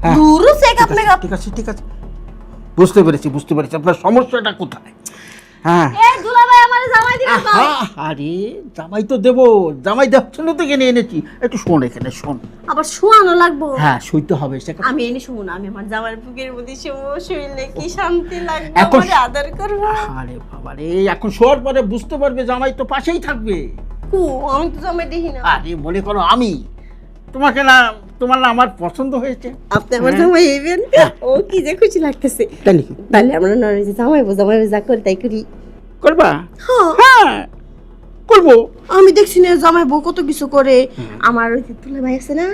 দূরও checkup makeup. ঠিক আছে ঠিক আছে, বুঝতে পেরেছি আপনার সমস্যাটা কোথায়। হ্যাঁ এই দুলাভাই আমারে জামাই দিবেন তো? আরে জামাই তো দেবো, জামাই দেওয়ার জন্য তো কিনে এনেছি। একটু শোন, এখানে শোন। আবার শোয়ানো লাগবো? হ্যাঁ শুইতে হবে সেটা। আমি এনে শুবো না, আমি আমার জামাইয়ের বুকের মধ্যে শুইলে কি শান্তি লাগবে, এখন আমারে আদর করবো। আরে বাবা রে, এখন শোয়ার পরে বুঝতে পারবে জামাই তো পাশেই থাকবে। কু আমি তো জামাই দেখি না। আরে মনে করো আমি তোমাকে না, তোমার না আমার পছন্দ হয়েছে। আপনি আমার জামাই হইবেন? ও কি যে খুশি লাগতেছে। তাই নাকি? তাহলে আমরা নয় যে জামাই যা করি তাই করি। করবা? হ্যাঁ হ্যাঁ করবো। আমি দেখছি না জামাই বউ কত কিছু করে। আমার ওই যে দুলা ভাই আছে না,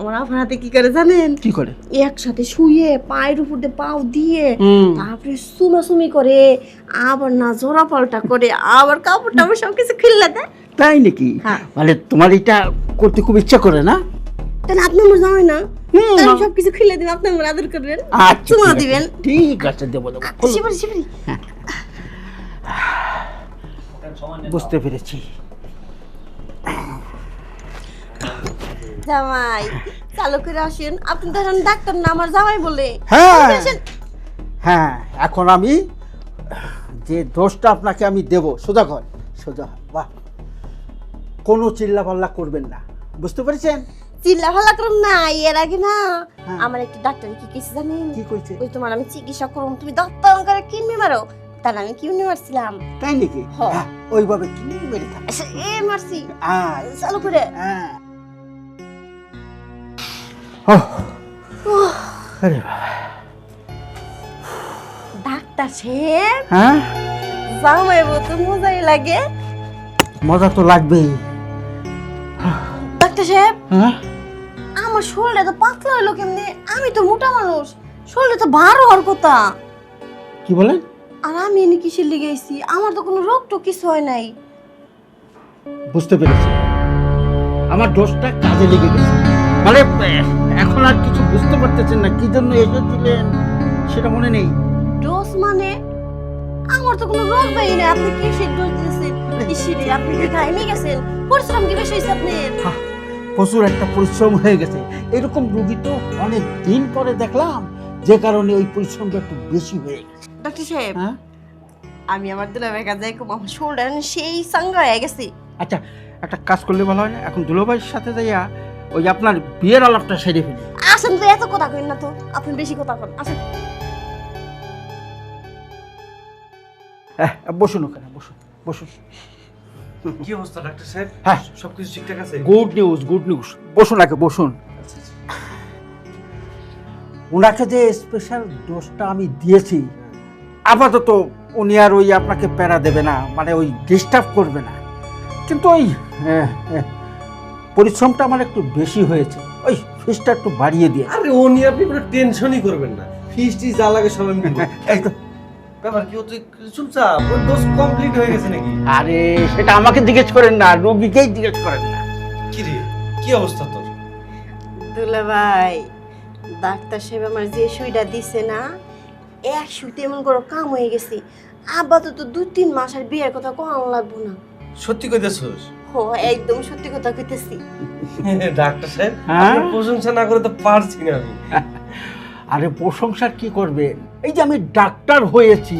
আমার আফানাতে কি করে জানেন? কি করে? একসাথে শুয়ে পায়ের উপর দিয়ে পাও দিয়ে তারপরে সুমাসুমি করে, আবার না জোড়া পাল্টা করে, আবার কাপড় টাপড় সবকিছু খুললে দেয়। তাই নাকি? হ্যাঁ। মানে তোমার এটা করতে খুব ইচ্ছা করে না? তাহলে আপনি আমার জামাই না, আমি সবকিছু খুলে দিন, আপনি আমার আদর করবেন, আচ্ছা চুমা ঠিক আছে, দিবেন। ঠিক আছে, দেবো দেবো। শিবরি শিবরি। বুঝতে পেরেছি। জামাই চালু করে আসেন, আপনি তো এখন ডাক্তার না, আমার জামাই বলে। হ্যাঁ আসেন। হ্যাঁ, এখন আমি যে দোষটা আপনাকে আমি দেব, সোজা কর, সোজা। বাহ, কোনো চিল্লাপাল্লা করবেন না, বুঝতে পেরেছেন? চিল্লা ফাল্লা করুন না, এর আগে না হ্যাঁ। আমার একটা ডাক্তার কি কেছে জানেন? কি কইছে? ওই তোমার আমি চিকিৎসা করুম, তুমি ডাক্তার করে কিনবি মারো, তাহলে আমি কিনে মারছিলাম। তাই নাকি? হ্যাঁ। হ্যাঁ, ওইভাবে কি মেরে থাক। এ মারছি হ্যাঁ চালু করে। হ্যাঁ। ওহ, আরে বাবা। ডাক্তার সাহেব, হ্যাঁ, জামাই বউ তো মজাই লাগে। মজা তো লাগবেই। ডাক্তার সাহেব, হ্যাঁ, আমার শরীরটা তো পাতলা হলো কেমনে? আমি তো মোটা মানুষ, শরীরটা তো ভার হওয়ার কথা। কি বলেন? আর আমি এনে কিসের লিগে আইছি? আমার তো কোনো রোগ তো কিছু হয় নাই। বুঝতে পেরেছি, আমার দোষটা কাজে লেগে গেছে। মানে এখন আর কিছু বুঝতে পারতেছেন না কি জন্য এসেছিলেন, সেটা মনে নেই। ডোজ মানে? আমার তো কোনো রোগ নাই না, আপনি কিসের ডোজ দিয়েছেন? কিসের? আপনি কি ঘাইমে গেছেন? পরিশ্রম কি বেশি হয়েছে আপনার? হ্যাঁ, প্রচুর একটা পরিশ্রম হয়ে গেছে। এরকম রুগী তো অনেক দিন পরে দেখলাম, যে কারণে ওই পরিশ্রমটা একটু বেশি হয়ে গেছে। ডাক্তার সাহেব, হ্যাঁ, আমি আমার দুলাভাই কাছে যাই, আমার শরীরটা সেই সাঙ্গা হয়ে গেছে। আচ্ছা, একটা কাজ করলে ভালো হয় না? এখন দুলাভাইয়ের সাথে যাইয়া ওই আপনার বিয়ের আলাপটা সেরে ফেলি। আসেন তো, এত কথা কইন না তো, আপনি বেশি কথা কন, আসেন। হ্যাঁ, বসুন ওখানে, বসুন বসুন। কি অবস্থা ডাক্তার সাহেব? হ্যাঁ, সবকিছু ঠিকঠাক আছে? Good news, good news. বসুন আগে, বসুন। ওনাকে যে স্পেশাল ডোজটা আমি দিয়েছি, আপাতত উনি আর ওই আপনাকে প্যারা দেবে না, মানে ওই ডিস্টার্ব করবে না। কিন্তু ওই পরিশ্রমটা আমার একটু বেশি হয়েছে, ওই ফিসটা একটু বাড়িয়ে দিয়ে। আরে ও নিয়ে আপনি কোনো টেনশনই করবেন না, ফিসটি যা লাগে সব আমি দিব। এই তো। ব্যাপার কি হচ্ছে? চুপচাপ, ওর ডোজ কমপ্লিট হয়ে গেছে নাকি? আরে সেটা আমাকে জিজ্ঞেস করেন না, রোগীকেই জিজ্ঞেস করেন না। কি রে, কি অবস্থা তোর? দুলাভাই, ডাক্তার সাহেব আমার যে সুইটা দিছে না, এক সুইতে এমন করে কাম হয়ে গেছে। আপাতত 2-3 মাস আর বিয়ের কথা কম লাগবো না। সত্যি কইতেছস? হো, একদম সত্যি কথা কইতেছি। ডাক্তার সাহেব, হ্যাঁ? আপনার প্রশংসা না করে তো পারছি না আমি। আরে প্রশংসার কি করবে, এই যে আমি ডাক্তার হয়েছি,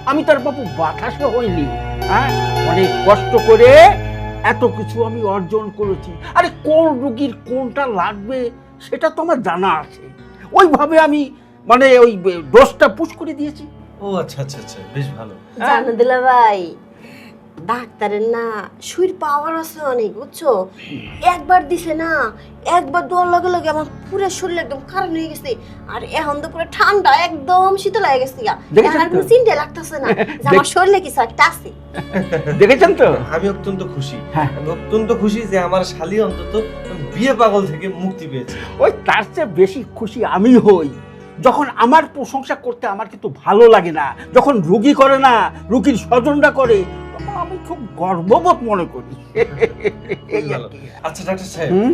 আমি তার বাবু বাতাসে হইনি। হ্যাঁ, অনেক কষ্ট করে এত কিছু আমি অর্জন করেছি। আরে কোন রুগীর কোনটা লাগবে সেটা তো আমার জানা আছে, ওইভাবে আমি মানে ওই ডোজটা পুশ করে দিয়েছি। ও আচ্ছা আচ্ছা আচ্ছা, বেশ ভালো। জানো দুলাভাই, ডাক্তারের না সুইর পাওয়ার আছে অনেক, বুঝছো? একবার দিছে না, একবার দেওয়ার লগে লগে আমার পুরো শরীর একদম খারাপ হয়ে গেছে। আর এখন তো পুরো ঠান্ডা, একদম শীতল হয়ে গেছে। দেখেছেন আর তো? কোনো চিন্তা লাগতেছে না যে আমার শরীরে কিছু একটা আছে। দেখেছেন তো? আমি অত্যন্ত খুশি, হ্যাঁ। আমি অত্যন্ত খুশি যে আমার শালী অন্তত বিয়ে পাগল থেকে মুক্তি পেয়েছে। ওই তার চেয়ে বেশি খুশি আমি হই যখন আমার প্রশংসা করতে আমার কিন্তু ভালো লাগে না, যখন রুগী করে না, রুগীর স্বজনরা করে, তখন আমি খুব গর্ববোধ মনে করি। এই আর ভালো। কি। আচ্ছা ডাক্তার সাহেব, হুম?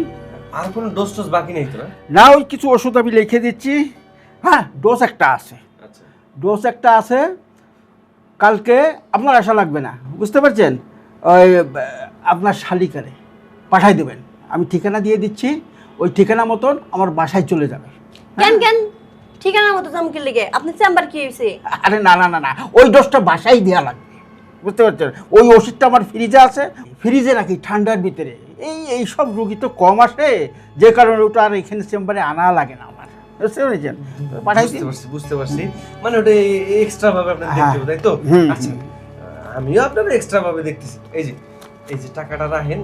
আর কোনো ডোজ টোজ বাকি নেই তো না? না, ওই কিছু ওষুধ আমি লিখে দিচ্ছি। হ্যাঁ, ডোজ একটা আছে, আচ্ছা ডোজ একটা আছে। কালকে আপনার আশা লাগবে না, বুঝতে পারছেন? ওই আপনার শালিকারে পাঠাই দেবেন, আমি ঠিকানা দিয়ে দিচ্ছি, ওই ঠিকানা মতন আমার বাসায় চলে যাবে। কেন কেন ঠিকানা মতো চমকে লেগে আপনি চেম্বার কি হয়েছে? আরে না না না না, ওই ডোজটা বাসায় দেওয়া লাগবে, বুঝতে পারছেন? ওই ওষুধটা আমার ফ্রিজে আছে, ফ্রিজে রাখি ঠান্ডার ভিতরে। এই সব রুগী তো কম আসে, যে কারণে ওটা আর এখানে চেম্বারে আনা লাগে না আমার, বুঝতে পেরেছেন? পাঠাই দিন। বুঝতে পারছি, মানে ওটা এক্সট্রা ভাবে আপনার দেখতে হবে, তাই তো? হুম, আচ্ছা, আমিও আপনার এক্সট্রা ভাবে দেখতেছি। এই যে টাকাটা রাখেন,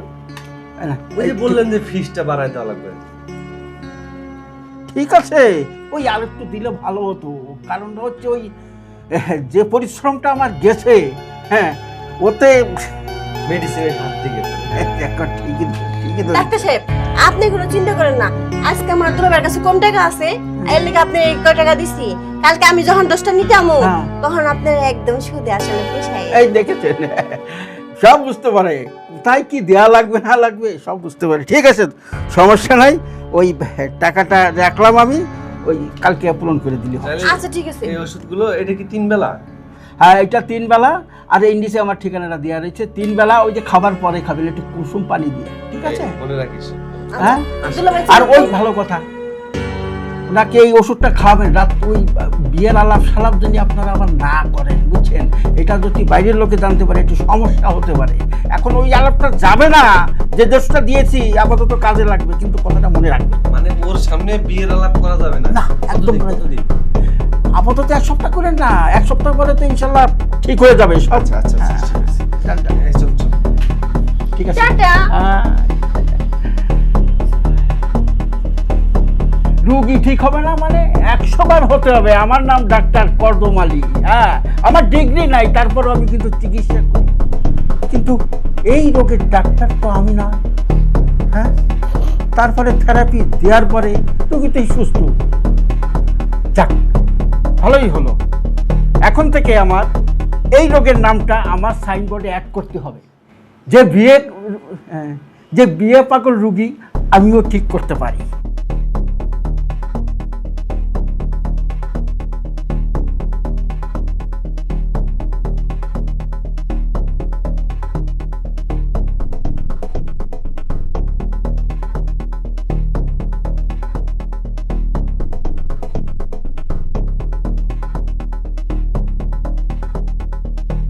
ওই যে বললেন যে ফিসটা বাড়ায় দেওয়া লাগবে। ঠিক আছে, ওই আর একটু দিলে ভালো হতো। কারণটা হচ্ছে ওই যে পরিশ্রমটা আমার গেছে, হ্যাঁ, ওতে মেডিসিনের হাত থেকে ঠিকই ঠিকই তো। ডাক্তার সাহেব আপনি কোনো চিন্তা করেন না, আজকে আমার দুলাভাইয়ের কাছে কম টাকা আছে, এর লিগে আপনি কয় টাকা দিছি, কালকে আমি যখন 10টা নিতে আমো হ্যাঁ। তখন আপনার একদম সুদে আসলে পেশায়। এই দেখেছেন, সব বুঝতে পারে, কোথায় কি দেয়া লাগবে না লাগবে সব বুঝতে পারে। ঠিক আছে, সমস্যা নাই, ওই টাকাটা রাখলাম আমি, ওই কালকে পূরণ করে দিলে হবে। তাহলে আচ্ছা ঠিক আছে। এই ওষুধগুলো এটা কি 3 বেলা? হ্যাঁ, এটা 3 বেলা, আর এই নিচে আমার ঠিকানাটা দেওয়া রয়েছে। 3 বেলা ওই যে খাবার পরে খাবেন একটু কুসুম পানি দিয়ে, ঠিক আছে? মনে রাখিস। হ্যাঁ, দুলাভাই আর ওই ভালো কথা, ওনাকে এই ওষুধটা খাওয়াবেন রাত, ওই বিয়ের আলাপ সালাপ যদি আপনারা আবার না করেন, বুঝছেন? এটা যদি বাইরের লোকে জানতে পারে একটু সমস্যা হতে পারে। এখন ওই আলাপটা যাবে না, যে দোষটা দিয়েছি আপাতত কাজে লাগবে, কিন্তু কথাটা মনে রাখবে। মানে ওর সামনে বিয়ের আলাপ করা যাবে না? না, একদম কতদিন- না। কতদিন? আপাতত 1 সপ্তাহ করেন না, 1 সপ্তাহ পরে তো ইনশাল্লাহ ঠিক হয়ে যাবে সব। আচ্ছা আচ্ছা আচ্ছা, ঠিক আছে। টাটা। এই চল চল। ঠিক আছে, টাটা। রুগী ঠিক হবে না মানে 100 বার হতে হবে। আমার নাম ডাক্তার কর্দম আলী, হ্যাঁ, আমার ডিগ্রি নাই, তারপরও আমি কিন্তু চিকিৎসা করি। কিন্তু এই রোগের ডাক্তার তো আমি না, হ্যাঁ। তারপরে থেরাপি দেওয়ার পরে রুগীতেই সুস্থ। যাক, ভালোই হলো। এখন থেকে আমার এই রোগের নামটা আমার সাইনবোর্ডে অ্যাড করতে হবে, যে বিয়ে পাগল রুগী আমিও ঠিক করতে পারি।